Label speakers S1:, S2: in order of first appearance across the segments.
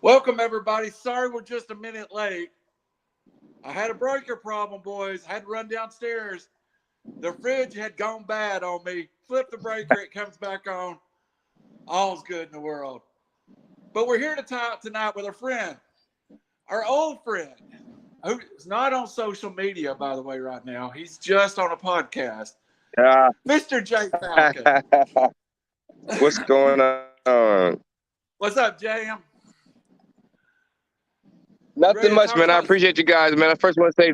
S1: Welcome, everybody. Sorry we're just a minute late. I had a breaker problem, boys. I had to run downstairs. The fridge had gone bad on me. Flip the breaker, it comes back on. All's good in the world. But we're here to talk tonight with a friend, our old friend, who's not on social media, by the way, right now. He's just on a podcast. Mr. J. Falcon.
S2: What's going on?
S1: What's up, JM?
S2: Nothing much, man. I appreciate you guys, man. I first want to say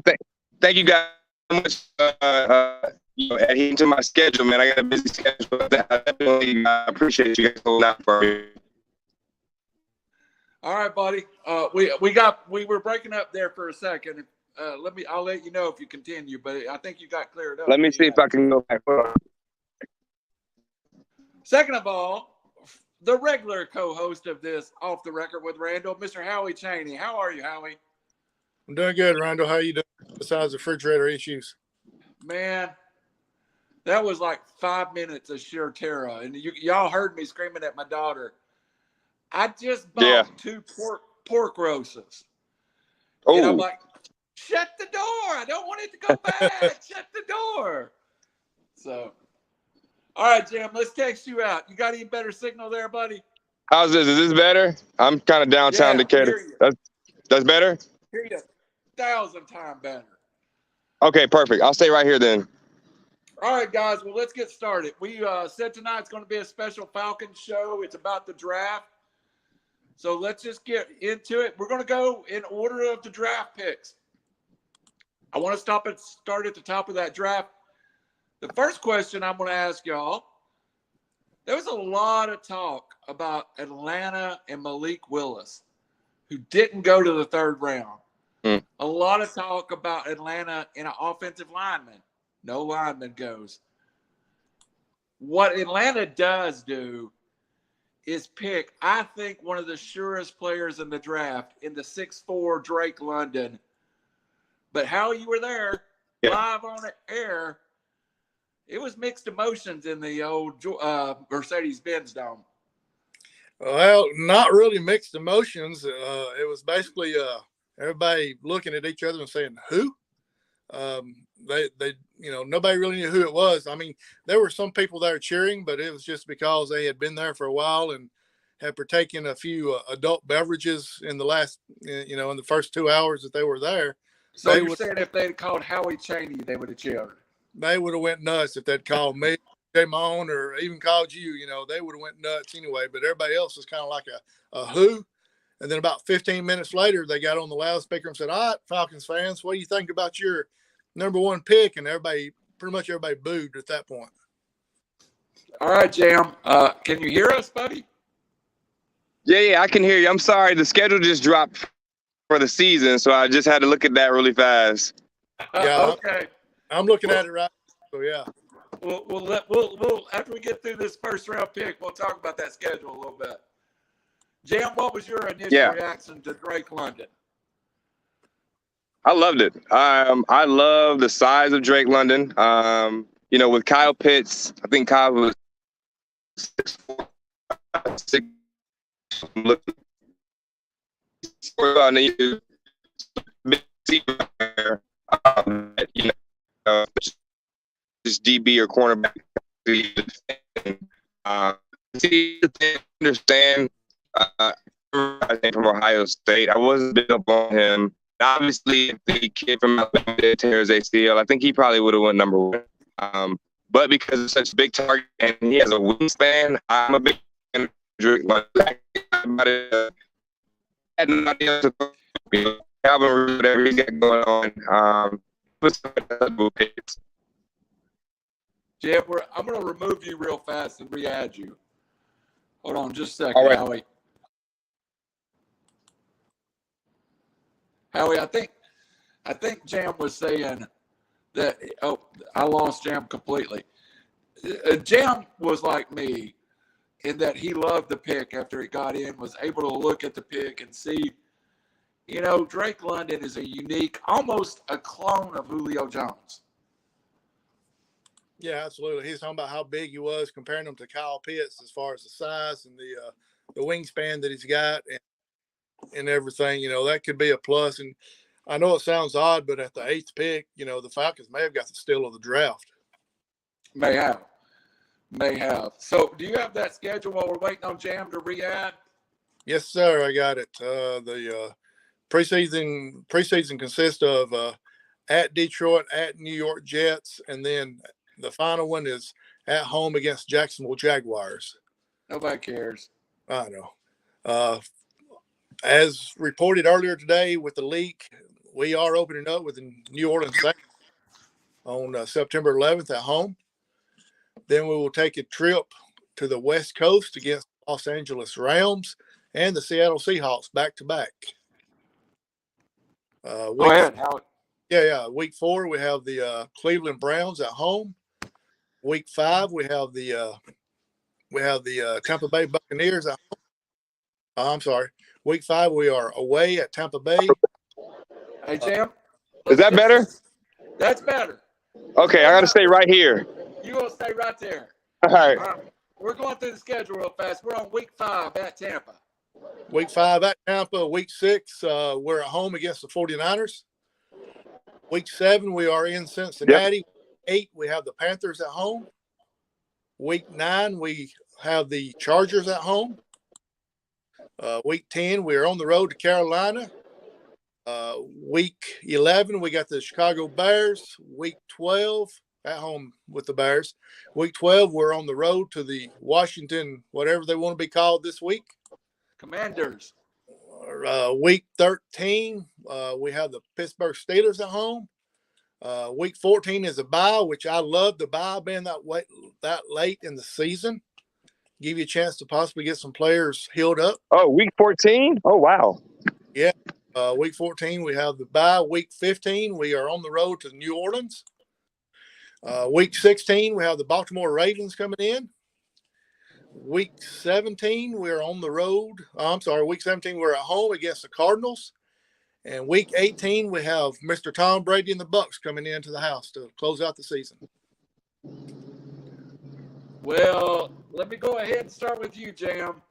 S2: thank you guys so much adhering to my schedule, man. I got a busy schedule. I definitely appreciate you guys holding out for me.
S1: All right, buddy. We were breaking up there for a second. I'll let you know if you continue, but I think you got cleared up.
S2: Let me see if I can go back.
S1: Second of all, the regular co-host of this Off the Record with Randall, Mr. Howie Chaney. How are you, Howie?
S3: I'm doing good, Randall. How you doing besides refrigerator issues?
S1: Man, that was like 5 minutes of sheer terror. And y'all heard me screaming at my daughter. I just bought 2 pork roasts. Oh. And I'm like, shut the door. I don't want it to go bad. Shut the door. So, all right, Jim, let's text you out. You got any better signal there, buddy?
S2: How's this? Is this better? I'm kind of downtown Decatur. That's better?
S1: Hear you 1,000 times better.
S2: Okay, perfect. I'll stay right here then.
S1: All right, guys. Well, let's get started. We said tonight's going to be a special Falcons show. It's about the draft. So let's just get into it. We're going to go in order of the draft picks. I want to start at the top of that draft. The first question I'm going to ask y'all, there was a lot of talk about Atlanta and Malik Willis, who didn't go to the 3rd round. A lot of talk about Atlanta and an offensive lineman. No lineman goes. What Atlanta does do is pick, I think, one of the surest players in the draft in the 6'4" Drake London. But how you were there, live on the air, it was mixed emotions in the old Mercedes-Benz Dome.
S3: Well, not really mixed emotions. It was basically everybody looking at each other and saying, "Who?" They nobody really knew who it was. I mean, there were some people there cheering, but it was just because they had been there for a while and had partaken a few adult beverages in the last, in the first 2 hours that they were there.
S1: So you're saying if they had called Howie Chaney, they would have cheered?
S3: They would have went nuts if they'd called me, Damon, or even called you. They would have went nuts anyway. But everybody else was kind of like a who. And then about 15 minutes later, they got on the loudspeaker and said, "All right, Falcons fans, what do you think about your number 1 pick?" And pretty much everybody booed at that point.
S1: All right, Jam. Can you hear us, buddy?
S2: Yeah, I can hear you. I'm sorry. The schedule just dropped for the season, so I just had to look at that really fast.
S1: Yeah. Okay.
S3: I'm looking at it right now, so yeah.
S1: We'll after we get through this first round pick, we'll talk about that schedule a little bit. Jam, what was your initial reaction to Drake London?
S2: I loved it. I love the size of Drake London. With Kyle Pitts, I think Kyle was 6'4", 6. Just DB or cornerback. Understand. From Ohio State, I wasn't big up on him. Obviously, the kid from Alabama tears ACL. I think he probably would have went number 1. But because it's such a big target and he has a wingspan, I'm a big fan of Drake. Calvin, whatever he got going on.
S1: Jeff, I'm going to remove you real fast and re-add you. Hold on just a second,
S2: all right.
S1: Howie. Howie, I think Jam was saying that. Oh, I lost Jam completely. Jam was like me in that he loved the pick after it got in, was able to look at the pick and see, Drake London is a unique, almost a clone of Julio Jones.
S3: Yeah, absolutely. He's talking about how big he was, comparing him to Kyle Pitts as far as the size and the wingspan that he's got. And and everything, that could be a plus. And I know it sounds odd, but at the 8th pick, the Falcons may have got the steal of the draft.
S1: May have. So do you have that schedule while we're waiting on Jam to re-add?
S3: Yes, sir. I got it. The preseason consists of at Detroit, at New York Jets, and then the final one is at home against Jacksonville Jaguars.
S1: Nobody cares.
S3: I know. As reported earlier today with the leak, we are opening up with the New Orleans Saints on September 11th at home. Then we will take a trip to the West Coast against Los Angeles Rams and the Seattle Seahawks back to back.
S1: Go ahead, Howie.
S3: Yeah. Week 4, we have the Cleveland Browns at home. Week 5, we have the Tampa Bay Buccaneers at home. I'm sorry. Week 5, we are away at Tampa Bay.
S1: Hey, Jam.
S2: Is that better?
S1: That's better.
S2: Okay, I got to stay right here.
S1: You will stay right there.
S2: All right.
S1: We're going through the schedule real fast. We're on week 5 at Tampa.
S3: Week 5 at Tampa. Week 6, we're at home against the 49ers. Week 7, we are in Cincinnati. Yep. 8, we have the Panthers at home. Week 9, we have the Chargers at home. Week 10, we are on the road to Carolina. Week 11, we got the Chicago Bears. Week 12, at home with the Bears. Week 12, we're on the road to the Washington, whatever they want to be called this week.
S1: Commanders.
S3: Week 13, we have the Pittsburgh Steelers at home. Week 14 is a bye, which I love the bye being that late in the season. Give you a chance to possibly get some players healed up.
S2: Oh, week 14? Oh, wow.
S3: Yeah. Week 14, we have the bye. Week 15, we are on the road to New Orleans. Week 16, we have the Baltimore Ravens coming in. Week 17, we're on the road. Week 17, we're at home against the Cardinals. And week 18, we have Mr. Tom Brady and the Bucs coming into the house to close out the season.
S1: Well, let me go ahead and start with you, Jam.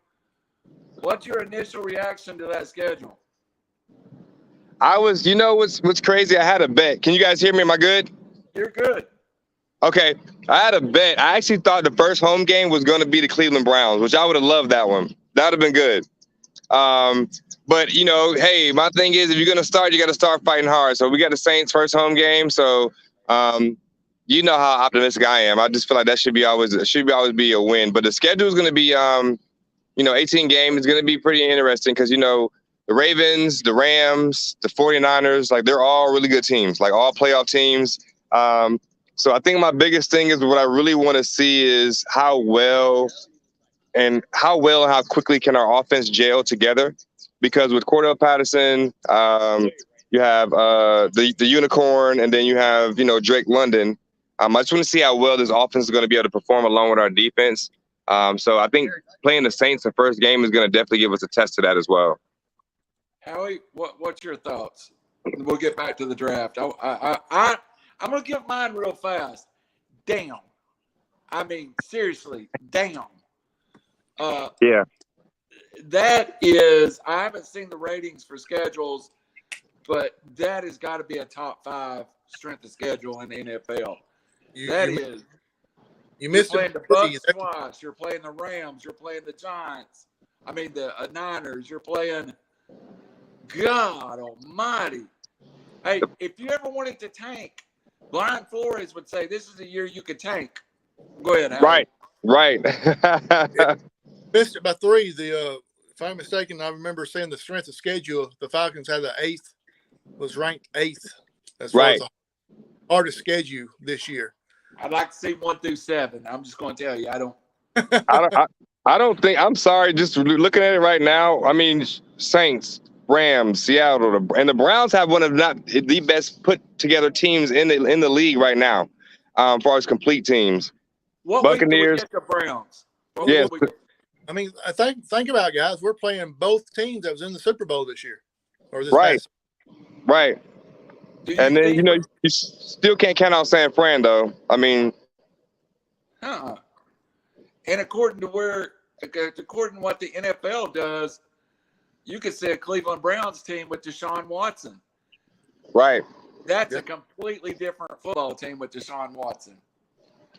S1: What's your initial reaction to that schedule?
S2: What's crazy? I had a bet. Can you guys hear me? Am I good?
S1: You're good.
S2: Okay. I had a bet. I actually thought the first home game was going to be the Cleveland Browns, which I would have loved that one. That would have been good. But, hey, my thing is if you're going to start, you got to start fighting hard. So we got the Saints first home game. So, you know how optimistic I am. I just feel like that should always be a win. But the schedule is going to be, 18 games. It's going to be pretty interesting because, the Ravens, the Rams, the 49ers, like they're all really good teams, like all playoff teams. So I think my biggest thing is what I really want to see is how well and how quickly can our offense gel together. Because with Cordell Patterson, you have the unicorn, and then you have, Drake London. I just want to see how well this offense is going to be able to perform along with our defense. So I think playing the Saints the first game is going to definitely give us a test to that as well.
S1: Howie, what's your thoughts? We'll get back to the draft. I'm going to give mine real fast. Damn. I mean, seriously, damn.
S2: Yeah.
S1: That is, I haven't seen the ratings for schedules, but that has got to be a top 5 strength of schedule in the NFL.
S3: You missed
S1: playing the Bucs twice. You're playing the Rams. You're playing the Giants. I mean, the Niners. You're playing, God almighty. Hey, if you ever wanted to tank, Brian Flores would say this is the year you could tank. Go ahead, Howie.
S2: Right.
S3: Missed it by 3. If I'm mistaken, I remember saying the strength of schedule. The Falcons had the 8th, was ranked 8th as far as the hardest schedule this year.
S1: I'd like to see 1 through 7. I'm just going to tell you, I don't.
S2: I don't think. I'm sorry. Just looking at it right now. I mean, Saints, Rams, Seattle, and the Browns have one of not the best put together teams in the league right now, as far as complete teams.
S1: What
S2: Buccaneers,
S1: week do we get the Browns?
S2: Yes.
S3: I mean, I think about it, guys. We're playing both teams that was in the Super Bowl this year, or this
S2: right.
S3: past.
S2: Right. And then you still can't count out San Fran though. I mean,
S1: And according to what the NFL does, you could say a Cleveland Browns team with Deshaun Watson.
S2: Right.
S1: That's a completely different football team with Deshaun Watson.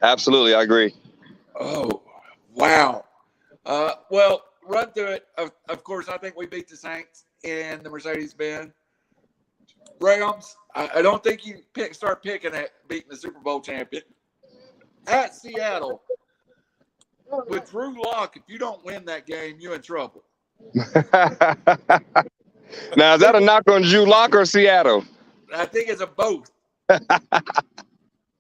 S2: Absolutely, I agree.
S1: Oh, wow. Well, run through it. Of course, I think we beat the Saints in the Mercedes-Benz. Rams, I don't think you start picking at beating the Super Bowl champion. At Seattle, with Drew Lock, if you don't win that game, you're in trouble.
S2: Now, is that a knock on Drew Lock or Seattle?
S1: I think it's a both.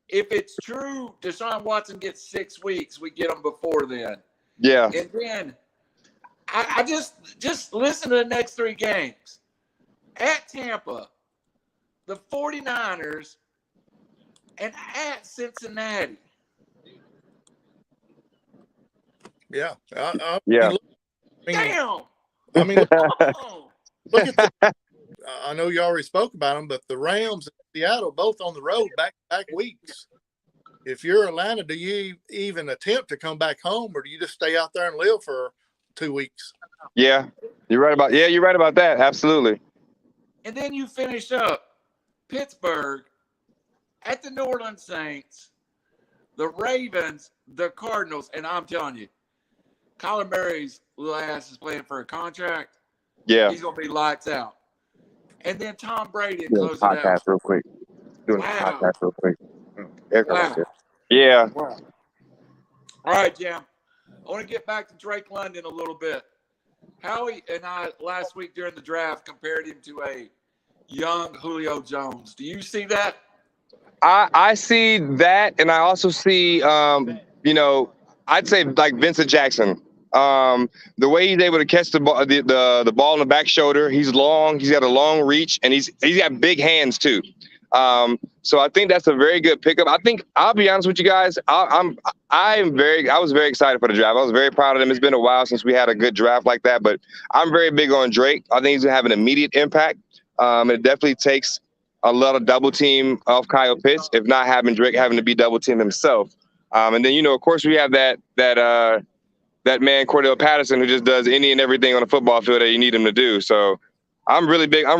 S1: If it's true, Deshaun Watson gets 6 weeks. We get him before then.
S2: Yeah.
S1: And then I just listen to the next 3 games. At Tampa, the 49ers, and at Cincinnati.
S3: Yeah.
S2: Yeah.
S1: Damn.
S3: I mean,
S1: Oh.
S3: look at the, I know you already spoke about them, but the Rams and Seattle both on the road back-to-back weeks. If you're Atlanta, do you even attempt to come back home, or do you just stay out there and live for 2 weeks?
S2: Yeah. You're right about that. Absolutely.
S1: And then you finish up Pittsburgh, at the New Orleans Saints, the Ravens, the Cardinals, and I'm telling you, Kyler Murray's little ass is playing for a contract.
S2: Yeah.
S1: He's going to be lights out. And then Tom Brady
S2: Doing
S1: close
S2: a
S1: it out.
S2: podcast real quick.
S1: Wow. Wow.
S2: Yeah.
S1: Wow. All right, Jim. I want to get back to Drake London a little bit. Howie and I last week during the draft compared him to a young Julio Jones. Do you see that?
S2: I see that, and I also see, I'd say like Vincent Jackson. The way he's able to catch the ball, the ball in the back shoulder. He's long. He's got a long reach, and he's got big hands too. So I think that's a very good pickup. I think I'll be honest with you guys. I was very excited for the draft. I was very proud of him. It's been a while since we had a good draft like that, but I'm very big on Drake. I think he's gonna have an immediate impact. It definitely takes a lot of double team off Kyle Pitts, if not having Drake having to be double team himself. And then of course we have that man Cordell Patterson who just does any and everything on the football field that you need him to do. So I'm really big on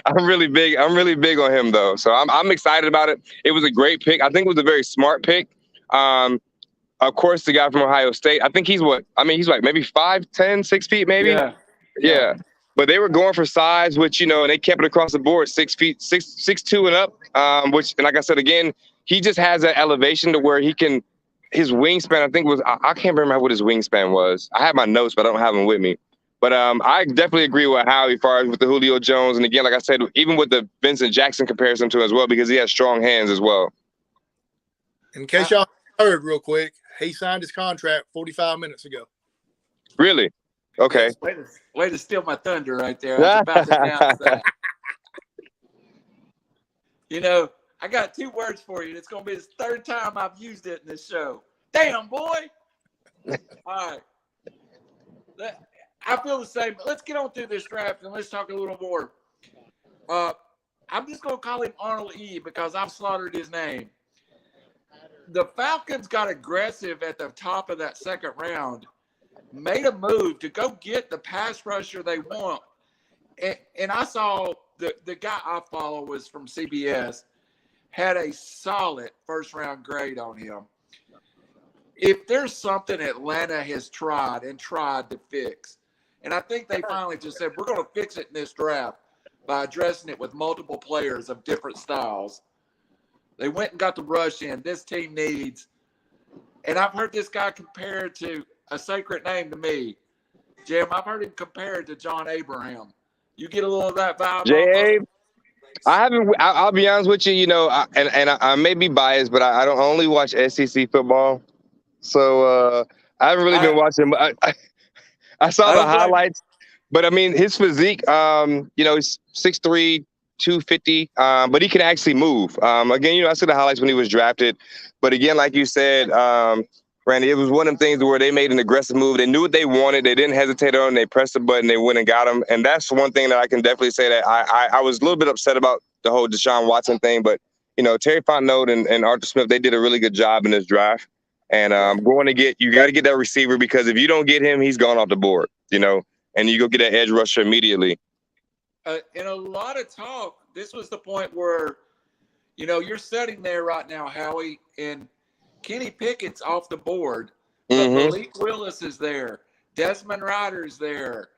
S2: I'm really big on him though. So I'm excited about it. It was a great pick. I think it was a very smart pick. Of course, the guy from Ohio State. I think he's like maybe 5'10", 6 feet, maybe. Yeah. But they were going for size, which and they kept it across the board, 6 feet, 6'2" and up. Which, and like I said again, he just has that elevation to where he can. His wingspan, I think I can't remember what his wingspan was. I have my notes, but I don't have them with me. But I definitely agree with Howie as far as with the Julio Jones. And again, like I said, even with the Vincent Jackson comparison to him as well, because he has strong hands as well.
S3: In case y'all heard real quick, he signed his contract 45 minutes ago.
S2: Really? Okay.
S1: Way to steal my thunder right there. I was about to announce that. I got 2 words for you. It's going to be the 3rd time I've used it in this show. Damn, boy. All right. I feel the same. Let's get on through this draft and let's talk a little more. I'm just going to call him Arnold E because I've slaughtered his name. The Falcons got aggressive at the top of that 2nd round, made a move to go get the pass rusher they want. And I saw the guy I follow was from CBS, had a solid 1st-round grade on him. If there's something Atlanta has tried to fix, and I think they finally just said, we're going to fix it in this draft by addressing it with multiple players of different styles. They went and got the rush in. This team needs, and I've heard this guy compared to a sacred name to me. Jim, I've heard him compared to John Abraham. You get a little of that vibe?
S2: J.A., I haven't. I'll be honest with you. I may be biased, but I don't only watch SEC football, so I haven't really been watching. But I saw the highlights. But I mean, his physique. He's 6'3", 250, but he can actually move. Again, I saw the highlights when he was drafted. But again, like you said, Randy, it was one of them things where they made an aggressive move. They knew what they wanted. They didn't hesitate on it. They pressed the button. They went and got him. And that's one thing that I can definitely say that I was a little bit upset about the whole Deshaun Watson thing. But, Terry Fontenot and Arthur Smith, they did a really good job in this draft. And you got to get that receiver because if you don't get him, he's gone off the board. and you go get that edge rusher immediately.
S1: In a lot of talk, this was the point where, you're sitting there right now, Howie, and Kenny Pickett's off the board, but Malik Willis is there. Desmond Ryder's there.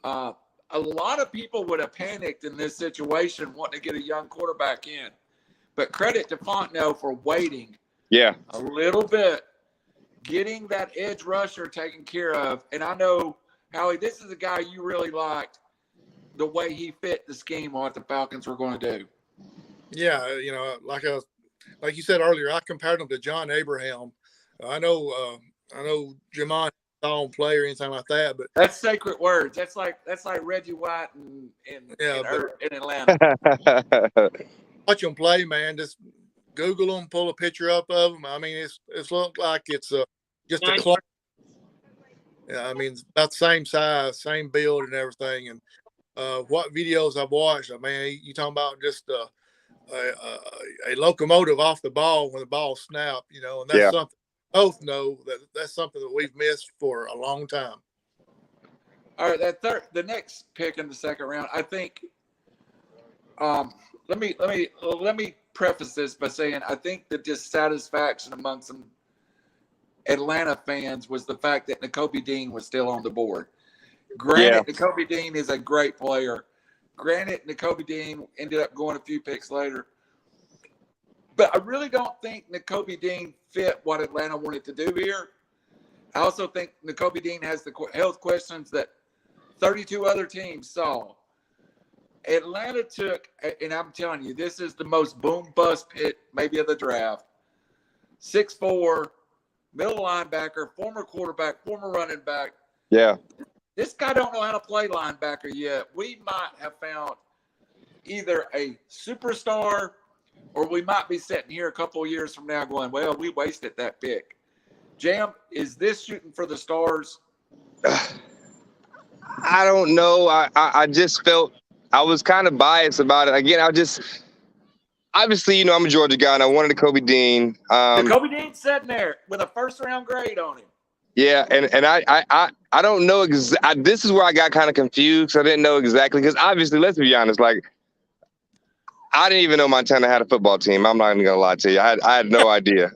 S1: A lot of people would have panicked in this situation wanting to get a young quarterback in. But credit to Fontenot for waiting a little bit, getting that edge rusher taken care of. And I know, Howie, this is a guy you really liked, the way he fit the scheme on what the Falcons were going to do.
S3: Yeah, like you said earlier, I compared him to John Abraham. I know Jamon don't play or anything like that, but
S1: that's sacred words. That's like Reggie White in Atlanta.
S3: Watch them play, man. Just Google them, pull a picture up of them. I mean, it's looked like it's just a clone. Yeah, I mean, it's about the same size, same build, and everything. And what videos I've watched, I mean, you talking about just a locomotive off the ball when the ball snapped, and that's something both know that's something that we've missed for a long time.
S1: All right, the next pick in the second round, I think. Let me preface this by saying I think the dissatisfaction among some Atlanta fans was the fact that Nakobe Dean was still on the board. Granted, Nakobe Dean is a great player. Granted, Nakobe Dean ended up going a few picks later. But I really don't think Nakobe Dean fit what Atlanta wanted to do here. I also think Nakobe Dean has the health questions that 32 other teams saw. Atlanta took, and I'm telling you, this is the most boom-bust pick maybe of the draft. 6'4", middle linebacker, former quarterback, former running back.
S2: Yeah.
S1: This guy don't know how to play linebacker yet. We might have found either a superstar or we might be sitting here a couple of years from now going, well, we wasted that pick. Jam, is this shooting for the stars?
S2: I don't know. I just felt I was kind of biased about it. Again, obviously, I'm a Georgia guy, and I wanted Nakobe Dean.
S1: Nakobe Dean's sitting there with a first-round grade on him.
S2: Yeah, and I don't know this is where I got kind of confused. I didn't know exactly because obviously, let's be honest, like I didn't even know Montana had a football team. I'm not even gonna lie to you. I had no idea.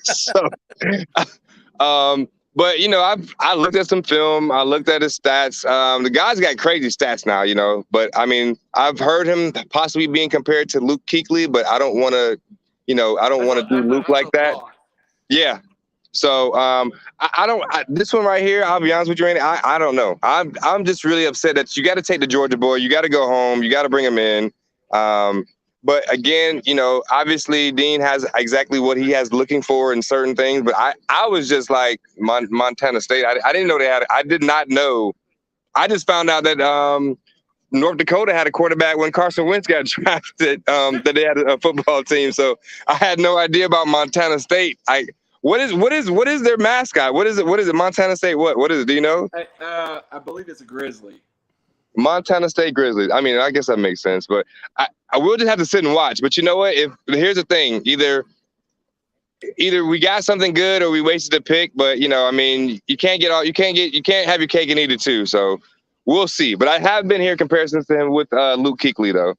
S2: So, but I looked at some film. I looked at his stats. The guy's got crazy stats now, But I mean, I've heard him possibly being compared to Luke Kuechly, but I don't want to, do Luke like that. Yeah. So this one right here, I'll be honest with you, Randy, I don't know. I'm just really upset that you got to take the Georgia boy. You got to go home. You got to bring him in. But again, obviously Dean has exactly what he has looking for in certain things. But I was just like Montana State. I didn't know they had. I did not know. I just found out that North Dakota had a quarterback when Carson Wentz got drafted. That they had a football team. So I had no idea about Montana State. What is their mascot? What is it? Montana State. What is it? Do you know?
S1: I believe it's a Grizzly.
S2: Montana State Grizzlies. I mean, I guess that makes sense, but I will just have to sit and watch. But you know what? Here's the thing: either we got something good or we wasted a pick. But I mean, you can't have your cake and eat it too. So we'll see. But I have been hearing comparisons to him with Luke Kuechly, though.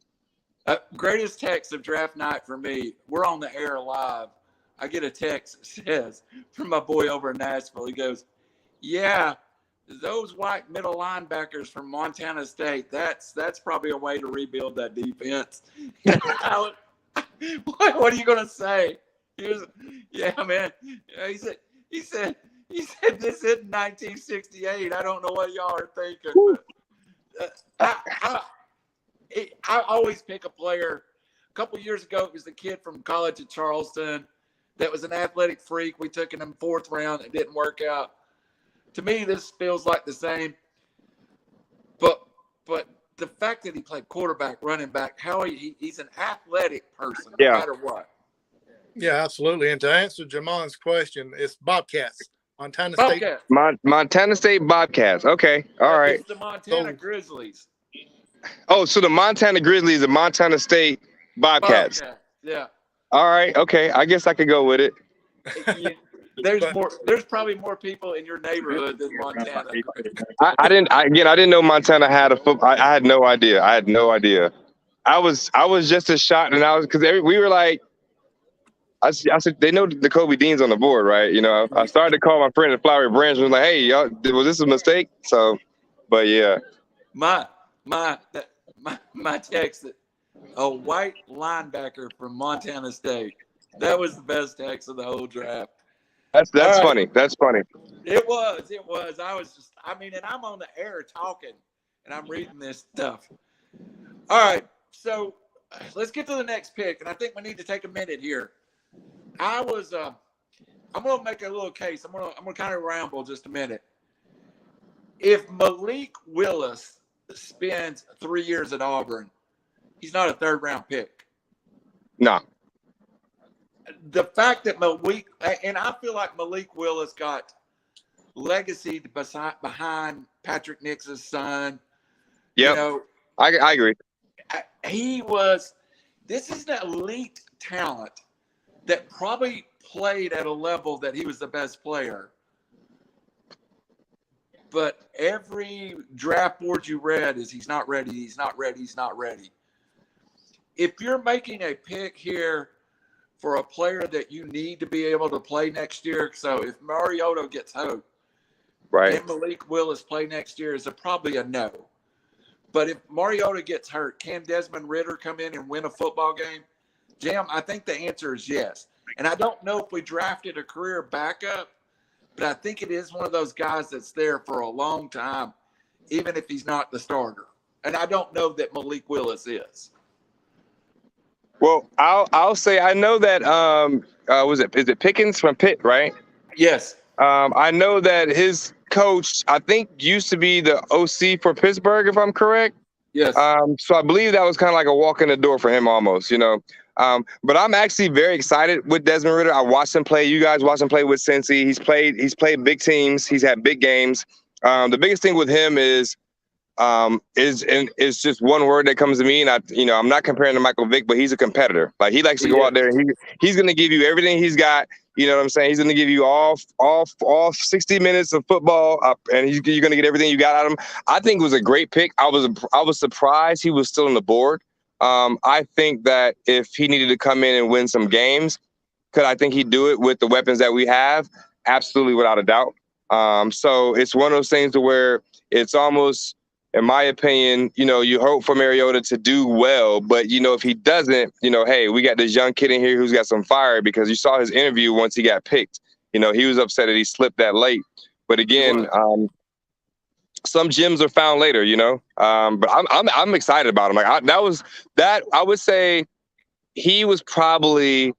S1: Greatest text of draft night for me. We're on the air live. I get a text that says from my boy over in Nashville. He goes, "Yeah, those white middle linebackers from Montana State, that's probably a way to rebuild that defense." What are you going to say? Yeah, man. He said this is 1968. I don't know what y'all are thinking. But, I always pick a player. A couple years ago, it was the kid from college at Charleston that was an athletic freak. We took him in the 4th round. It didn't work out. To me, this feels like the same. But the fact that he played quarterback, running back, he's an athletic person no matter what.
S3: Yeah, absolutely. And to answer Jamon's question, it's Bobcats. Montana State.
S2: Montana State Bobcats. Okay. All right.
S1: It's the Montana Grizzlies.
S2: Oh, so the Montana Grizzlies and Montana State Bobcats.
S1: Yeah.
S2: All right. Okay. I guess I could go with it.
S1: There's probably more people in your neighborhood than Montana.
S2: I didn't know Montana had a football. I had no idea. I was just as shocked, and because we were like, I said they know the Kobe Dean's on the board, right? I started to call my friend at Flowery Branch and was like, hey, y'all, was this a mistake? So, but yeah.
S1: My text, a white linebacker from Montana State. That was the best text of the whole draft.
S2: That's funny. That's funny.
S1: It was. And I'm on the air talking, and I'm reading this stuff. All right, so let's get to the next pick, and I think we need to take a minute here. I'm going to make a little case. I'm going to kind of ramble just a minute. If Malik Willis spends 3 years at Auburn, he's not a third-round pick.
S2: No.
S1: The fact that and I feel like Malik Willis got legacy behind Patrick Nix's son.
S2: Yeah, I agree.
S1: This is an elite talent that probably played at a level that he was the best player. But every draft board you read is he's not ready, he's not ready, he's not ready. If you're making a pick here for a player that you need to be able to play next year, so if Mariota gets hurt,
S2: right,
S1: can Malik Willis play next year is probably a no. But if Mariota gets hurt, can Desmond Ridder come in and win a football game? Jam, I think the answer is yes. And I don't know if we drafted a career backup, but I think it is one of those guys that's there for a long time, even if he's not the starter. And I don't know that Malik Willis is.
S2: Well, I'll say I know that is it Pickens from Pitt, right?
S1: Yes.
S2: I know that his coach, I think, used to be the OC for Pittsburgh, if I'm correct.
S1: Yes.
S2: So I believe that was kind of like a walk in the door for him almost, But I'm actually very excited with Desmond Ridder. I watched him play. You guys watched him play with Cincy. He's played big teams. He's had big games. The biggest thing with him is just one word that comes to me, and I'm not comparing to Michael Vick, but he's a competitor. Like, he likes to go out there and he's going to give you everything he's got. You know what I'm saying? He's going to give you all 60 minutes of football, and you're going to get everything you got out of him. I think it was a great pick. I was surprised he was still on the board. I think that if he needed to come in and win some games, I think he'd do it with the weapons that we have? Absolutely, without a doubt. So it's one of those things to where it's almost, in my opinion, you hope for Mariota to do well, but if he doesn't, hey, we got this young kid in here who's got some fire, because you saw his interview once he got picked. He was upset that he slipped that late. But again, some gems are found later, But I'm excited about him. Like, I would say he was probably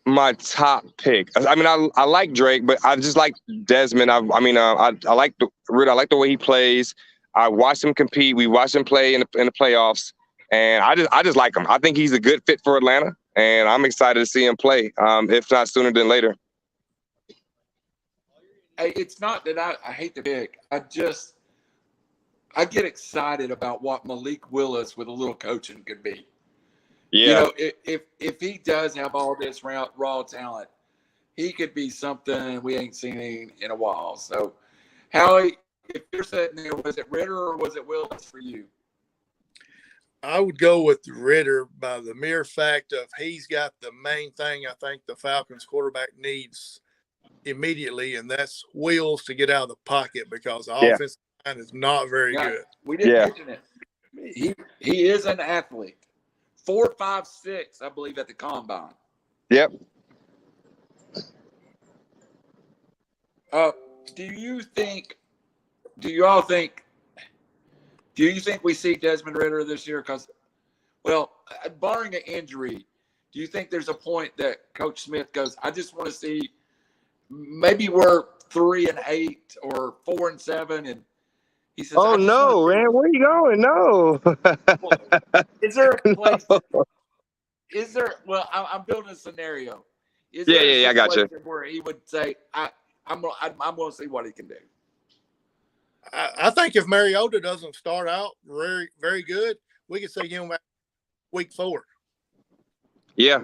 S2: my top pick. I mean, I like Drake, but I just like Desmond. I like Ridder. I like the way he plays. I watched him compete. We watched him play in the playoffs, and I just like him. I think he's a good fit for Atlanta, and I'm excited to see him play, if not sooner than later.
S1: It's not that I hate the pick. I get excited about what Malik Willis with a little coaching could be.
S2: Yeah.
S1: If he does have all this raw talent, he could be something we ain't seen in a while. So, Howie, if you're sitting there, was it Ridder or was it Willis for you?
S3: I would go with Ridder by the mere fact of he's got the main thing I think the Falcons quarterback needs immediately, and that's wheels to get out of the pocket, because the offensive line is not very good.
S1: We didn't mention it. He is an athlete. 4.56, I believe, at the combine.
S2: Yep.
S1: Do you think we see Desmond Ridder this year? Because, barring an injury, do you think there's a point that Coach Smith goes, I just want to see, maybe we're 3-8 or 4-7, and he says,
S2: "Oh no, man, where are you going? No."
S1: Is there a place? Is there? Well, I'm building a scenario. Is there a
S2: I got you.
S1: Where he would say, I'm going to see what he can do.
S3: I think if Mariota doesn't start out very, very good, we could see him week 4.
S2: Yeah.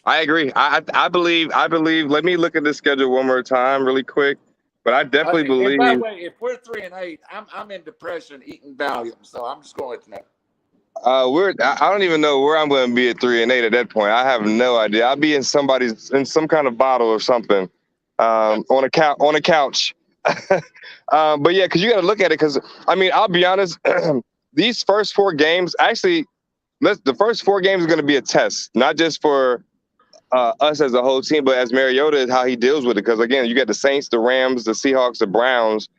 S2: I agree. I believe. Let me look at the schedule one more time, really quick. But I definitely
S1: And by the
S2: believe.
S1: way, if we're 3-8, I'm in depression eating Valium, so I'm just going to let you know.
S2: I don't even know where I'm going to be at 3-8 at that point. I have no idea. I'll be in some kind of bottle or something, on a couch. But yeah, because you got to look at it. Because I mean, I'll be honest. These first 4 games, actually, the first 4 games are going to be a test, not just for us as a whole team, but as Mariota, how he deals with it. Because again, you got the Saints, the Rams, the Seahawks, the Browns,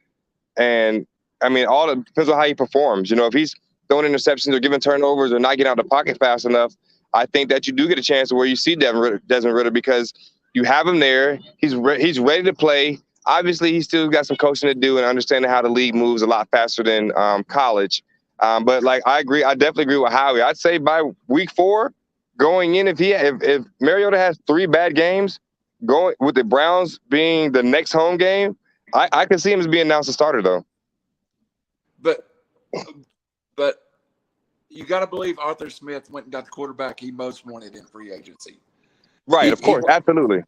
S2: and I mean, all it depends on how he performs. You know, if he's throwing interceptions or giving turnovers or not getting out of the pocket fast enough, I think that you do get a chance where you see Desmond Ridder, because you have him there. He's ready to play. Obviously, he's still got some coaching to do and understanding how the league moves a lot faster than college. But like, I agree. I definitely agree with Howie. I'd say by week 4, going in, if Mariota has 3 bad games, going with the Browns being the next home game, I can see him as being announced a starter though.
S1: But you got to believe Arthur Smith went and got the quarterback he most wanted in free agency.
S2: Right, of course, absolutely.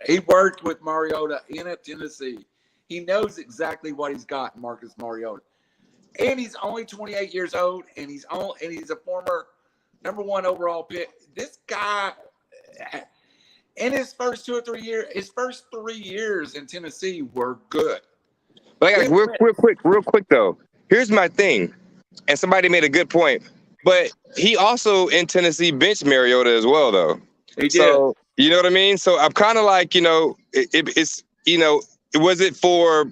S1: He worked with Mariota in Tennessee. He knows exactly what he's got in Marcus Mariota. And he's only 28 years old, and he's a former #1 overall pick. This guy, in his first 2 or 3 years, his first 3 years in Tennessee were good.
S2: But like, real quick though. Here's my thing, and somebody made a good point. But he also in Tennessee benched Mariota as well, though.
S1: He did.
S2: So you know what I mean. So I'm kind of like, it's was it for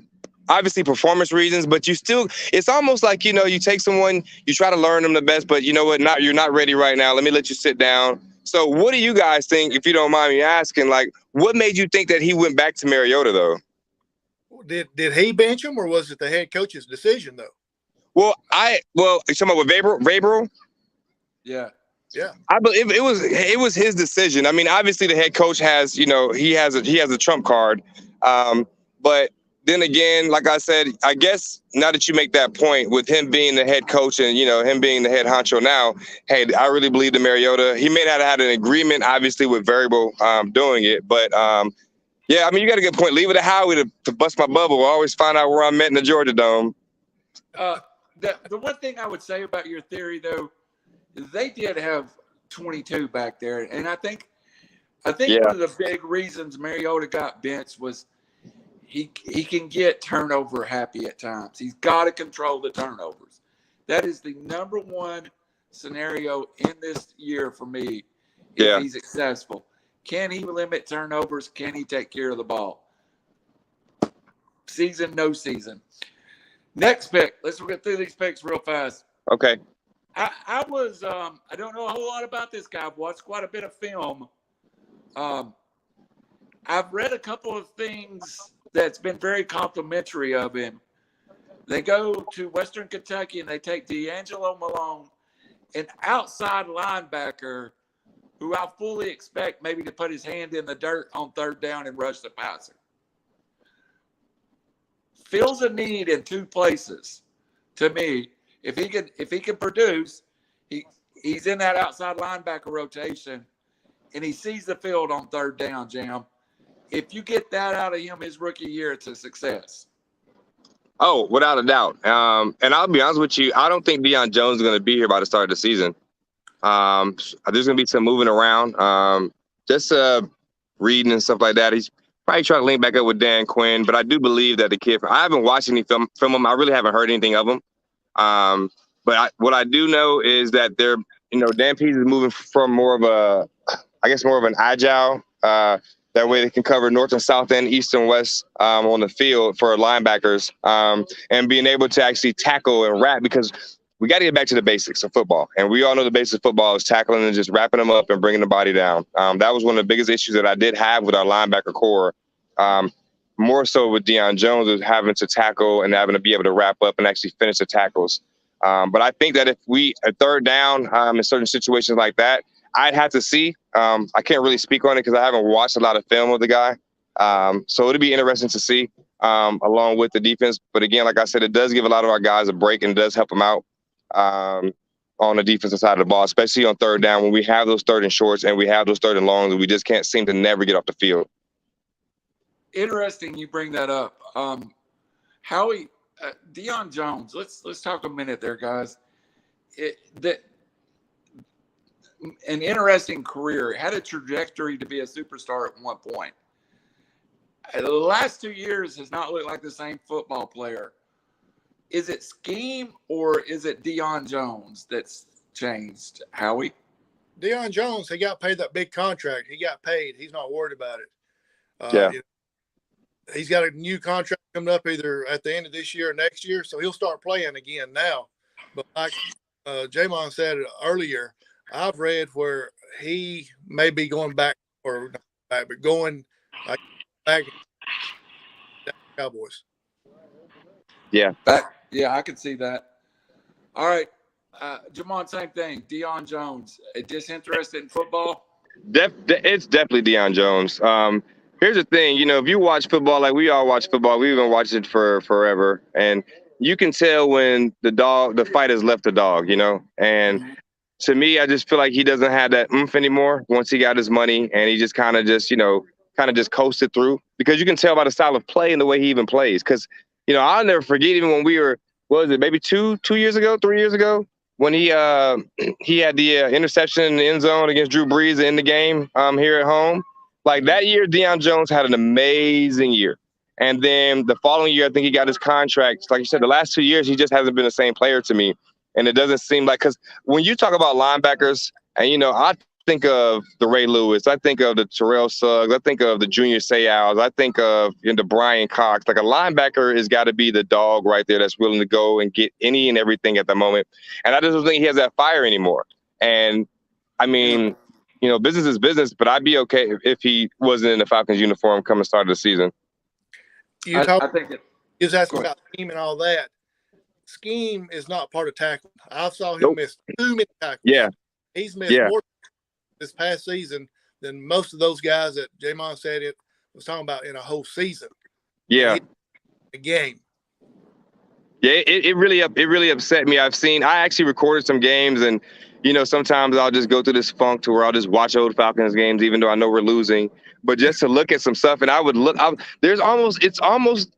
S2: obviously performance reasons, but it's almost like, you take someone, you try to learn them the best, but you know what, you're not ready right now. Let me let you sit down. So what do you guys think, if you don't mind me asking, like, what made you think that he went back to Mariota though?
S3: Did he bench him, or was it the head coach's decision though?
S2: Well, you're talking about with Vrabel?
S1: Yeah.
S2: I believe it was his decision. I mean, obviously the head coach has, he has a trump card. But then again, like I said, I guess now that you make that point with him being the head coach and, him being the head honcho now, hey, I really believe that Mariota, he may not have had an agreement, obviously, with Vrabel doing it. But, yeah, I mean, you got a good point. Leave it to Howie to bust my bubble. We'll always find out where I'm at in the Georgia Dome.
S1: The one thing I would say about your theory, though, is they did have 22 back there, and I think one of the big reasons Mariota got benched was he can get turnover happy at times. He's got to control the turnovers. That is the #1 scenario in this year for me. If he's successful, can he limit turnovers? Can he take care of the ball? Season, no season. Next pick. Let's get through these picks real fast.
S2: Okay.
S1: I don't know a whole lot about this guy. I've watched quite a bit of film. I've read a couple of things that's been very complimentary of him. They go to Western Kentucky and they take DeAngelo Malone, an outside linebacker who I fully expect maybe to put his hand in the dirt on 3rd down and rush the passer. Fills a need in 2 places to me. If he can produce, he's in that outside linebacker rotation, and he sees the field on 3rd down, Jam. If you get that out of him his rookie year, it's a success.
S2: Oh, without a doubt. And I'll be honest with you, I don't think Deion Jones is going to be here by the start of the season. There's going to be some moving around, just reading and stuff like that. He's probably trying to link back up with Dan Quinn, but I do believe that the kid, I haven't watched any film from him. I really haven't heard anything of him. But what I do know is that they're, Dan Pease is moving from more of an agile, that way they can cover north and south and east and west on the field for linebackers, and being able to actually tackle and wrap, because we got to get back to the basics of football. And we all know the basics of football is tackling and just wrapping them up and bringing the body down. That was one of the biggest issues that I did have with our linebacker core. More so with Deion Jones, was having to tackle and having to be able to wrap up and actually finish the tackles. But I think that if we a 3rd down in certain situations like that, I'd have to see. I can't really speak on it because I haven't watched a lot of film of the guy. So it'll be interesting to see along with the defense. But again, like I said, it does give a lot of our guys a break and does help them out. on the defensive side of the ball, especially on third down when we have those third and shorts and we have those third and longs, and we just can't seem to never get off the field.
S1: Interesting you bring that up. Howie, Deion Jones, let's talk a minute there, guys. An interesting career, had a trajectory to be a superstar at one point. The last 2 years has not looked like the same football player. Is it scheme or is it Deion Jones that's changed, Howie?
S3: Deion Jones, he got paid that big contract. He got paid. He's not worried about it.
S2: Yeah.
S3: He's got a new contract coming up either at the end of this year or next year, so he'll start playing again now. But like Jamon said earlier, I've read where he may be going back, or not back, but going back to the Cowboys.
S2: Yeah.
S1: I could see that. All right. Jamon, same thing. Deion Jones, disinterested in football?
S2: It's definitely Deion Jones. Here's the thing, if you watch football, like we all watch football, we've been watching it for forever, and you can tell when the fight has left the dog, and to me, I just feel like he doesn't have that oomph anymore once he got his money, and he just kind of just coasted through, because you can tell by the style of play and the way he even plays. Because, I'll never forget, even when we were, what was it, maybe 3 years ago, when he had the interception in the end zone against Drew Brees in the game here at home. Like that year, Deion Jones had an amazing year. And then the following year, I think he got his contract. Like you said, the last 2 years, he just hasn't been the same player to me. And it doesn't seem like, because when you talk about linebackers, and, I think of the Ray Lewis, I think of the Terrell Suggs, I think of the Junior Seau's, I think of the Brian Cox. Like a linebacker has got to be the dog right there that's willing to go and get any and everything at the moment. And I just don't think he has that fire anymore. And, I mean, business is business, but I'd be okay if he wasn't in the Falcons uniform coming start of the season.
S1: I think
S3: he was asking about scheme and all that. Scheme is not part of tackling. I saw him miss too many tackles.
S2: Yeah.
S3: He's missed more this past season than most of those guys that Jamon said it was talking about in a whole season.
S2: Yeah.
S3: A game.
S2: Yeah, it really upset me. I actually recorded some games, and sometimes I'll just go through this funk to where I'll just watch old Falcons games, even though I know we're losing. But just to look at some stuff, and I would look. It's almost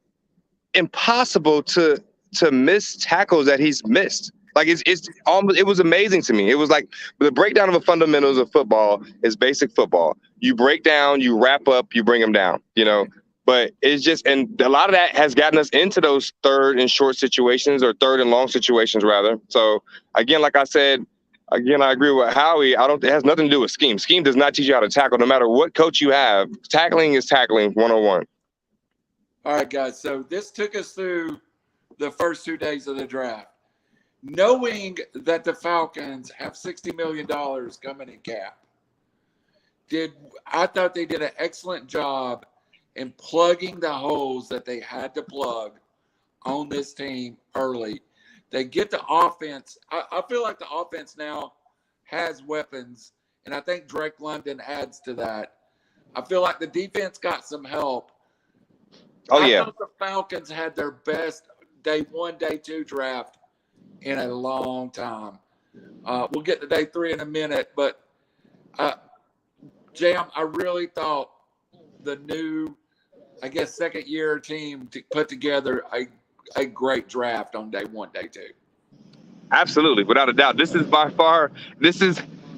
S2: impossible to miss tackles that he's missed. Like it was amazing to me. It was like the breakdown of the fundamentals of football is basic football. You break down, you wrap up, you bring them down. But it's just, and a lot of that has gotten us into those third and short situations, or third and long situations rather. So again, like I said, I agree with Howie. It has nothing to do with scheme. Scheme does not teach you how to tackle, no matter what coach you have. Tackling is tackling 101.
S1: All right, guys. So this took us through the first 2 days of the draft. Knowing that the Falcons have $60 million coming in cap, I thought they did an excellent job in plugging the holes that they had to plug on this team early. They get the offense. I feel like the offense now has weapons, and I think Drake London adds to that. I feel like the defense got some help. I thought the Falcons had their best day 1, day 2 draft in a long time. We'll get to day 3 in a minute, but Jam, I really thought the new, second year team to put together a great draft on day 1, day 2.
S2: Absolutely, without a doubt. This is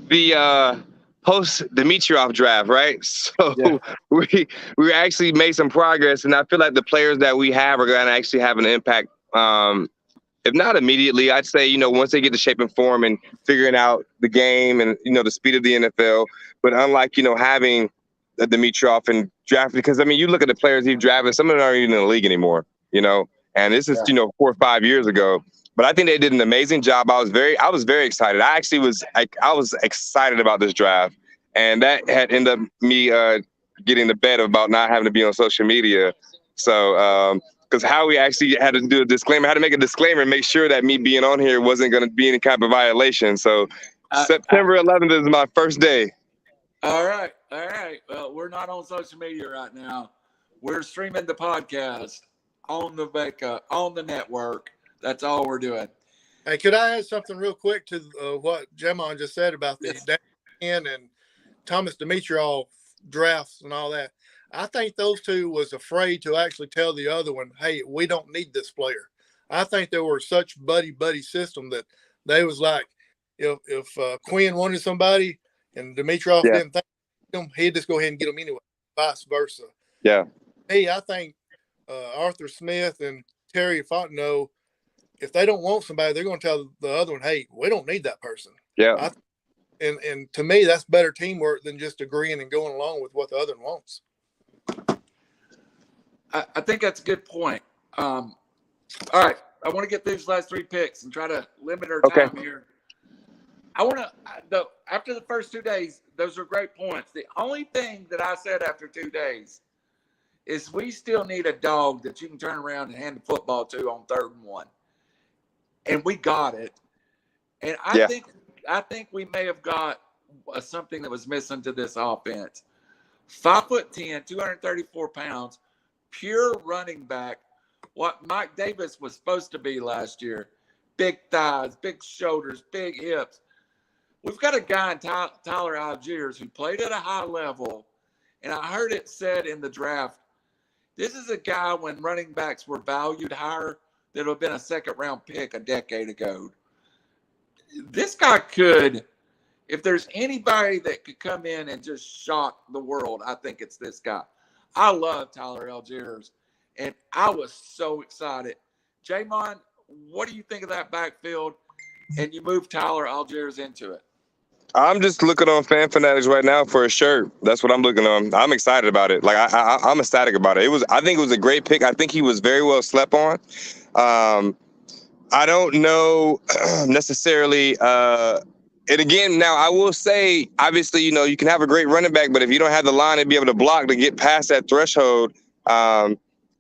S2: the post Dimitroff draft, right? So we actually made some progress, and I feel like the players that we have are going to actually have an impact. If not immediately, I'd say, once they get to shape and form and figuring out the game and, the speed of the NFL. But unlike, having a Dimitroff and draft, because, you look at the players he's drafted, some of them aren't even in the league anymore, and this is, 4 or 5 years ago. But I think they did an amazing job. I was very excited. I actually was excited about this draft, and that had ended up me getting the bet about not having to be on social media. So, because Howie actually had to do a disclaimer, had to make a disclaimer and make sure that me being on here wasn't going to be any kind of violation. So September 11th is my first day.
S1: All right. Well, we're not on social media right now. We're streaming the podcast on the network. That's all we're doing.
S3: Hey, could I add something real quick to what Jamon just said about the Dan and Thomas Dimitrov drafts and all that? I think those two was afraid to actually tell the other one, hey, we don't need this player. I think they were such buddy system that they was like, if Quinn wanted somebody and Dimitrov didn't think him, he'd just go ahead and get him anyway, vice versa.
S2: Yeah.
S3: Hey, I think Arthur Smith and Terry Fontenot, if they don't want somebody, they're going to tell the other one, hey, we don't need that person.
S2: Yeah.
S3: And to me, that's better teamwork than just agreeing and going along with what the other one wants.
S1: I think that's a good point. All right. I want to get these last three picks and try to limit our time here. I want to, after the first 2 days, those are great points. The only thing that I said after 2 days is we still need a dog that you can turn around and hand the football to on 3rd and 1. And we got it. And I think we may have got something that was missing to this offense. 5'10", 234 pounds, pure running back, what Mike Davis was supposed to be last year. Big thighs, big shoulders, big hips. We've got a guy in Tyler Allgeier who played at a high level, and I heard it said in the draft, this is a guy when running backs were valued higher that would have been a 2nd-round pick a decade ago. This guy could, if there's anybody that could come in and just shock the world, I think it's this guy. I love Tyler Allgeier, and I was so excited. Jamon, what do you think of that backfield? And you move Tyler Allgeier into it.
S2: I'm just looking on Fan Fanatics right now for a shirt. That's what I'm looking on. I'm excited about it. Like I'm ecstatic about it. I think it was a great pick. I think he was very well slept on. I don't know necessarily. And again, now I will say, obviously, you can have a great running back, but if you don't have the line and be able to block to get past that threshold,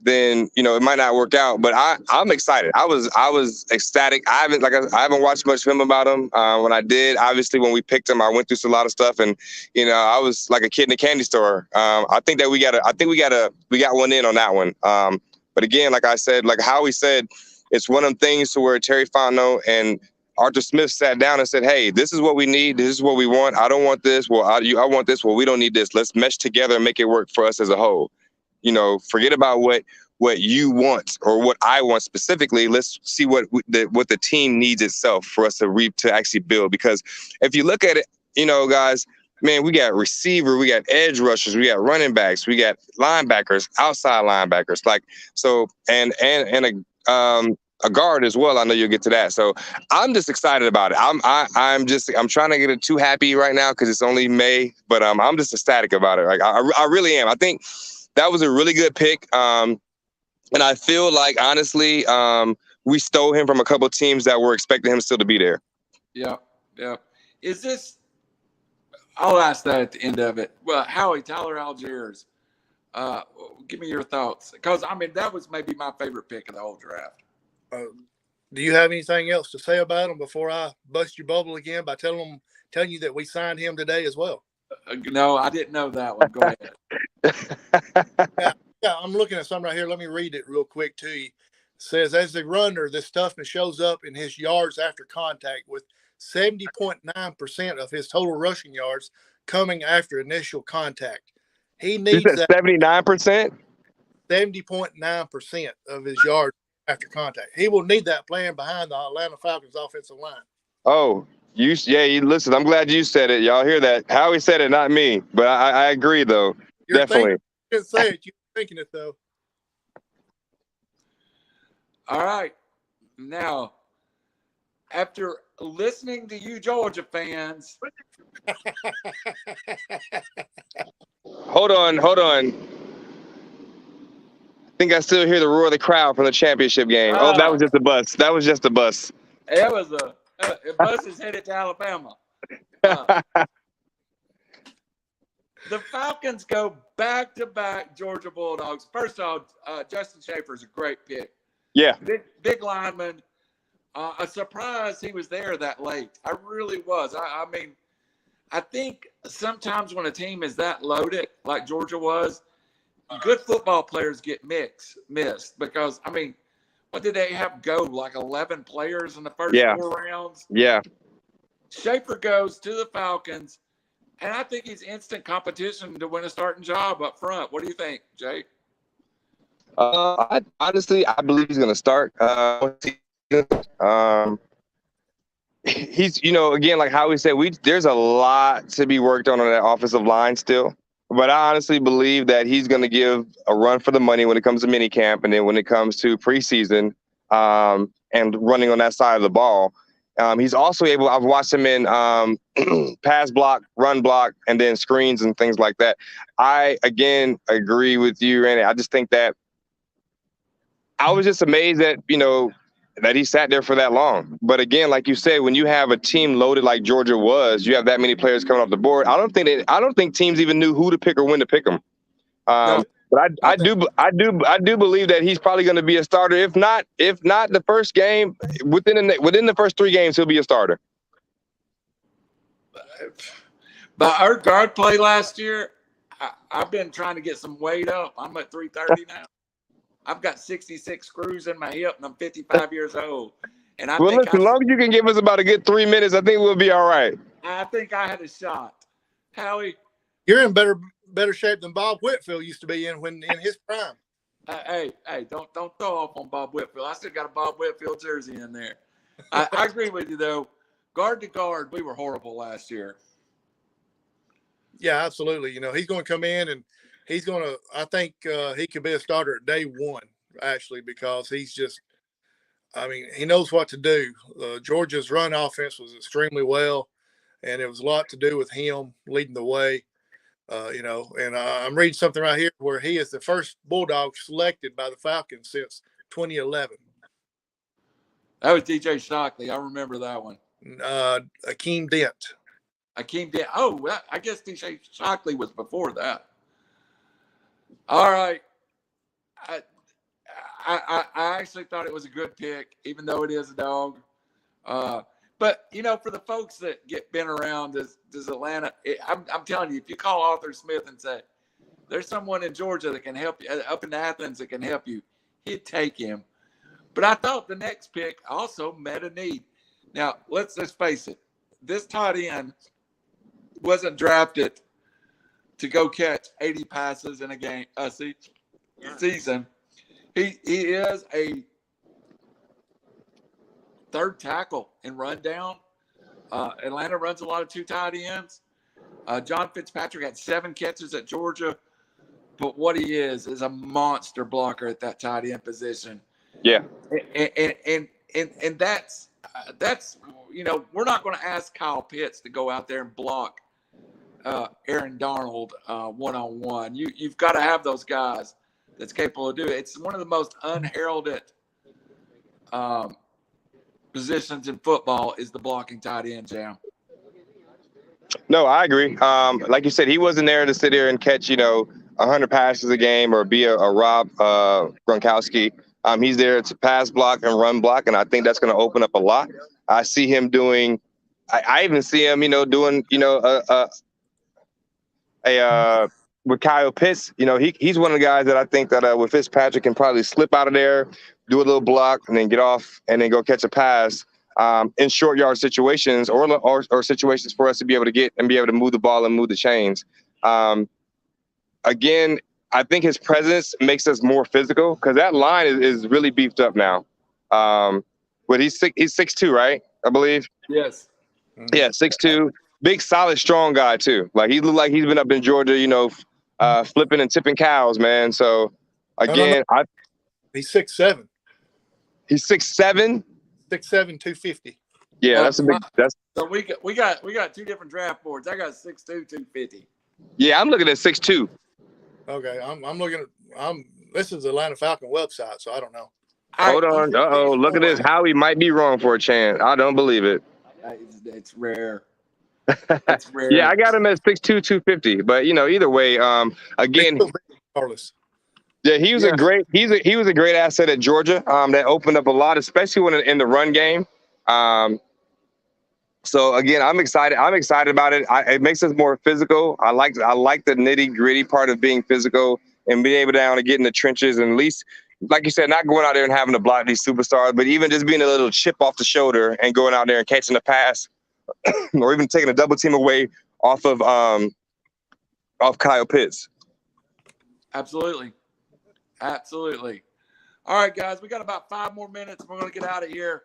S2: then it might not work out. But I'm excited. I was ecstatic. I haven't watched much film about him. When I did, obviously, when we picked him, I went through a lot of stuff, and I was like a kid in a candy store. I think we got one in on that one. But again, like I said, like Howie said, it's one of them things to where Terry Fontenot and Arthur Smith sat down and said, hey, this is what we need. This is what we want. I don't want this. Well, I want this. Well, we don't need this. Let's mesh together and make it work for us as a whole. Forget about what you want or what I want specifically. Let's see what the team needs itself for us to actually build. Because if you look at it, guys, man, we got receiver, we got edge rushers, we got running backs, we got linebackers, outside linebackers, and a guard as well. I know you'll get to that. So I'm just excited about it. I'm trying to get it too happy right now because it's only May, but I'm just ecstatic about it. Like I really am. I think that was a really good pick. And I feel like, honestly, we stole him from a couple of teams that were expecting him still to be there. Yeah.
S1: Is this – I'll ask that at the end of it. Well, Howie, Tyler Allgeier, give me your thoughts. Because, that was maybe my favorite pick of the whole draft.
S3: Do you have anything else to say about him before I bust your bubble again by telling you that we signed him today as well?
S1: No, I didn't know that one. Go ahead.
S3: Yeah, I'm looking at something right here. Let me read it real quick to you. It says, as a runner, this toughness shows up in his yards after contact, with 70.9% of his total rushing yards coming after initial contact. He needs that
S2: 79%?
S3: 70.9% of his yards after contact. He will need that playing behind the Atlanta Falcons offensive line.
S2: Oh, listen, I'm glad you said it. Y'all hear that? Howie said it, not me. But I agree, though. Definitely.
S3: You didn't say it. You're thinking it, though.
S1: All right. Now, after listening to you Georgia fans.
S2: Hold on. I think I still hear the roar of the crowd from the championship game. Oh, that was just a bus.
S1: It was a bus is headed to Alabama. The Falcons go back-to-back Georgia Bulldogs. First off, Justin Shaffer is a great pick.
S2: Yeah.
S1: Big lineman. A surprise he was there that late. I really was. I think sometimes when a team is that loaded, like Georgia was, good football players get missed because, what did they have go? Like 11 players in the first 4 rounds?
S2: Yeah.
S1: Shaffer goes to the Falcons, and I think he's instant competition to win a starting job up front. What do you think, Jake?
S2: I believe he's going to start. He's, again, like Howie said, there's a lot to be worked on that offensive line still. But I honestly believe that he's going to give a run for the money when it comes to minicamp, and then when it comes to preseason and running on that side of the ball. He's also able. I've watched him in pass block, run block, and then screens and things like that. I again agree with you, Randy. I just think that I was just amazed that that he sat there for that long. But again, like you said, when you have a team loaded like Georgia was, you have that many players coming off the board. I don't think teams even knew who to pick or when to pick them.
S1: No.
S2: But I do believe that he's probably going to be a starter. If not the first game, within the first 3 games, he'll be a starter.
S1: But our guard play last year, I've been trying to get some weight up. I'm at 330 now. I've got 66 screws in my hip, and I'm 55 years old. And as long
S2: as you can give us about a good 3 minutes, I think we'll be all right.
S1: I think I had a shot. Howie,
S3: you're in better shape than Bob Whitfield used to be in his prime.
S1: Hey, don't throw off on Bob Whitfield. I still got a Bob Whitfield jersey in there. I agree with you though. Guard to guard, we were horrible last year.
S3: Yeah, absolutely. He's going to come in and he's going to. I think he could be a starter at day 1 actually, because he's just. I mean, he knows what to do. Georgia's run offense was extremely well, and it was a lot to do with him leading the way. And I'm reading something right here where he is the first Bulldog selected by the Falcons since 2011.
S1: That was DJ Shockley. I remember that one.
S3: Akeem Dent.
S1: Oh, I guess DJ Shockley was before that. All right. I actually thought it was a good pick, even though it is a dog. But, for the folks that been around, does Atlanta, I'm telling you, if you call Arthur Smith and say, there's someone in Georgia that can help you, up in Athens that can help you, he'd take him. But I thought the next pick also met a need. Now, let's face it. This tight end wasn't drafted to go catch 80 passes in a season. He is a third tackle in rundown. Atlanta runs a lot of 2 tight ends. John FitzPatrick had 7 catches at Georgia, but what he is a monster blocker at that tight end position.
S2: Yeah,
S1: and that's we're not going to ask Kyle Pitts to go out there and block Aaron Darnold one-on-one. You've got to have those guys that's capable of doing it. It's one of the most unheralded positions in football is the blocking tight end, Jam.
S2: No, I agree. Like you said, he wasn't there to sit there and catch, 100 passes a game or be a Rob Gronkowski. He's there to pass block and run block, and I think that's going to open up a lot. I see him doing – I even see him, doing, with Kyle Pitts. He's one of the guys that I think that with FitzPatrick can probably slip out of there, do a little block, and then get off and then go catch a pass in short yard situations or situations for us to be able to get and be able to move the ball and move the chains. Again, I think his presence makes us more physical because that line is really beefed up now. But he's 6'2", right? I believe.
S1: Yes.
S2: Yeah, 6'2", big, solid, strong guy too. Like he looked like he's been up in Georgia, flipping and tipping cows, man. So again,
S3: he's 6'7".
S2: He's 6'7".
S3: 6'7", 250.
S2: Yeah, that's a big.
S1: So we got 2 different draft boards. I got 6'2", 250.
S2: Yeah, I'm looking at 6'2".
S3: Okay, I'm looking at this is the Atlanta Falcon website, so I don't know.
S2: Hold on. Look at this. Howie might be wrong for a chance. I don't believe it.
S1: It's rare. It's rare.
S2: Yeah, I got him at 6'2", 250. But either way, again, yeah, he was a great asset at Georgia. That opened up a lot, especially when in the run game. So again, I'm excited. I'm excited about it. It makes us more physical. I like the nitty gritty part of being physical and being able to get in the trenches and at least like you said, not going out there and having to block these superstars, but even just being a little chip off the shoulder and going out there and catching a pass or even taking a double team away off Kyle Pitts.
S1: Absolutely. Absolutely. All right, guys, we got about 5 more minutes. We're going to get out of here.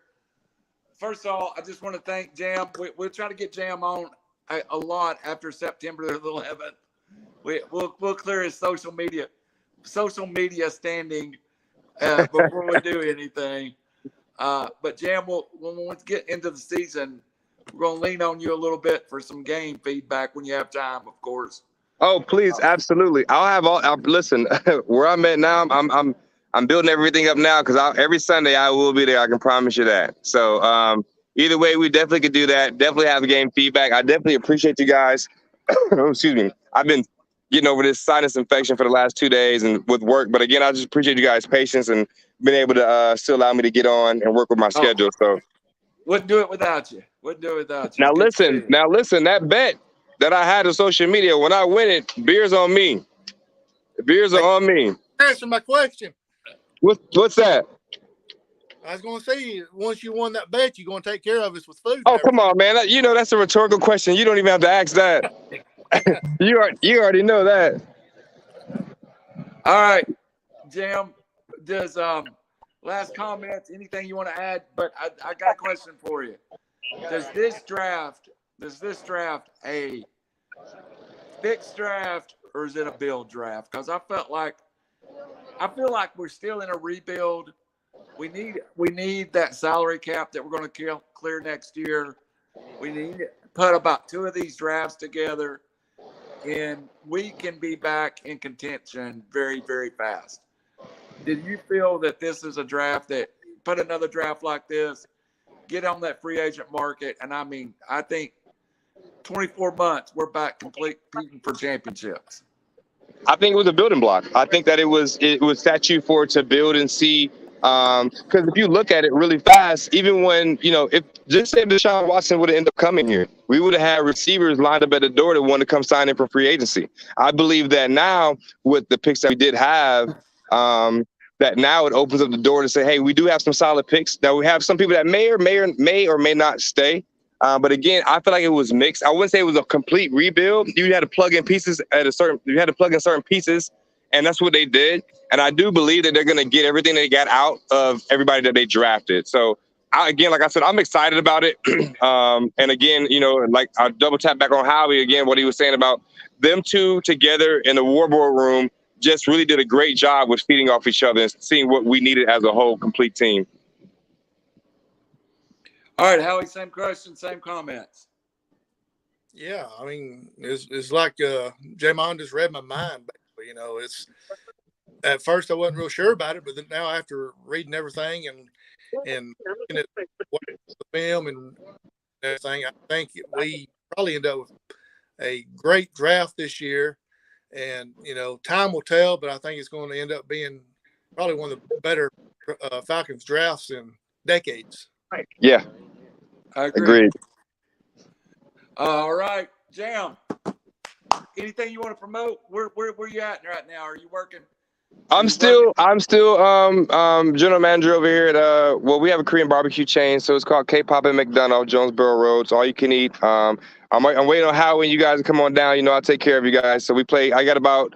S1: First of all, I just want to thank Jam. We'll try to get Jam on a lot after September the 11th. We'll clear his social media standing before we do anything. But Jam, when we get into the season, we're going to lean on you a little bit for some game feedback when you have time, of course.
S2: Oh, please, absolutely. Listen, where I'm at now, I'm building everything up now because every Sunday I will be there. I can promise you that. So either way, we definitely could do that. Definitely have game feedback. I definitely appreciate you guys. Oh, excuse me. I've been getting over this sinus infection for the last 2 days and with work. But again, I just appreciate you guys' patience and being able to still allow me to get on and work with my schedule. So
S1: wouldn't do it without you.
S2: Now listen, that bet that I had on social media, when I win it, beers on me. The beers are on me.
S3: Answer my question.
S2: What's that?
S3: I was going to say, once you won that bet, you're going to take care of us with food.
S2: Oh, come on, man. That's a rhetorical question. You don't even have to ask that. You already know that.
S1: All right, Jam, does last comments, anything you want to add? But I got a question for you. Does this draft a fixed draft or is it a build draft? Because I feel like we're still in a rebuild. We need that salary cap that we're going to clear next year. We need to put about 2 of these drafts together, and we can be back in contention very, very fast. Did you feel that this is a draft that put another draft like this, get on that free agent market? And I think 24 months, we're back competing for championships.
S2: I think it was a building block. I think that it was set you for to build and see. Because if you look at it really fast, even when, if just say Deshaun Watson would have ended up coming here, we would have had receivers lined up at the door that want to come sign in for free agency. I believe that now with the picks that we did have, that now it opens up the door to say, hey, we do have some solid picks. Now we have some people that may or may not stay. But again, I feel like it was mixed. I wouldn't say it was a complete rebuild. You had to plug in certain pieces, and that's what they did. And I do believe that they're going to get everything they got out of everybody that they drafted. So like I said, I'm excited about it. And again, like I double tap back on Howie again, what he was saying about them two together in the warboard room just really did a great job with feeding off each other and seeing what we needed as a whole complete team.
S1: All right, Howie, same question, same comments.
S3: Yeah, it's like Jamon just read my mind. It's at first I wasn't real sure about it, but then now after reading everything and looking at the film and everything, I think we probably end up with a great draft this year. And time will tell, but I think it's going to end up being probably one of the better Falcons drafts in decades.
S2: Yeah.
S1: I agree.
S2: Agreed.
S1: All right, Jam. Anything you want to promote? Where you at right now? Are you working?
S2: I'm still general manager over here at we have a Korean barbecue chain, so it's called K-Pop and McDonald, Jonesboro Road. It's all you can eat. I'm waiting on Howie and you guys to come on down. I'll take care of you guys. So I got about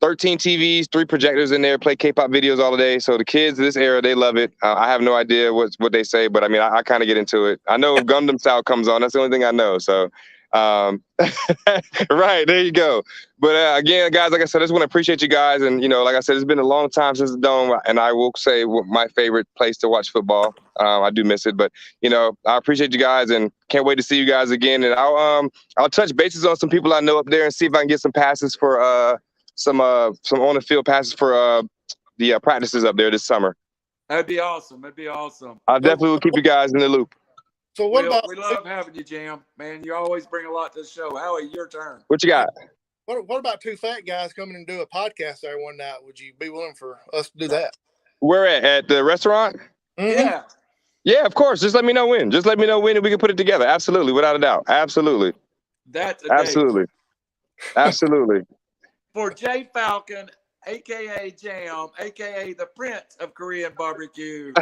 S2: 13 TVs, 3 projectors in there, play K-pop videos all day. So the kids of this era, they love it. I have no idea what they say, but I kind of get into it. I know if Gundam Style comes on, that's the only thing I know. So, right, there you go. But again, guys, like I said, I just want to appreciate you guys. And, like I said, it's been a long time since the Dome, and I will say my favorite place to watch football. I do miss it, but, I appreciate you guys and can't wait to see you guys again. And I'll touch bases on some people I know up there and see if I can get some passes for some on the field passes for the practices up there this summer.
S1: That'd be awesome.
S2: I definitely will keep you guys in the loop.
S3: So
S1: we love having you, Jam. Man, you always bring a lot to the show. Howie, your turn.
S2: What you got?
S3: What about 2 fat guys coming and do a podcast there one night? Would you be willing for us to do that?
S2: Where at the restaurant?
S1: Mm-hmm.
S2: Yeah, of course. Just let me know when. And we can put it together. Absolutely, without a doubt. Absolutely.
S1: That's
S2: absolutely.
S1: For Jay Falcon, a.k.a. Jam, a.k.a. the Prince of Korean barbecue,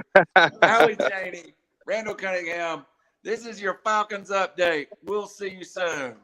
S1: Howie Chaney, Randall Cunningham. This is your Falcons update. We'll see you soon.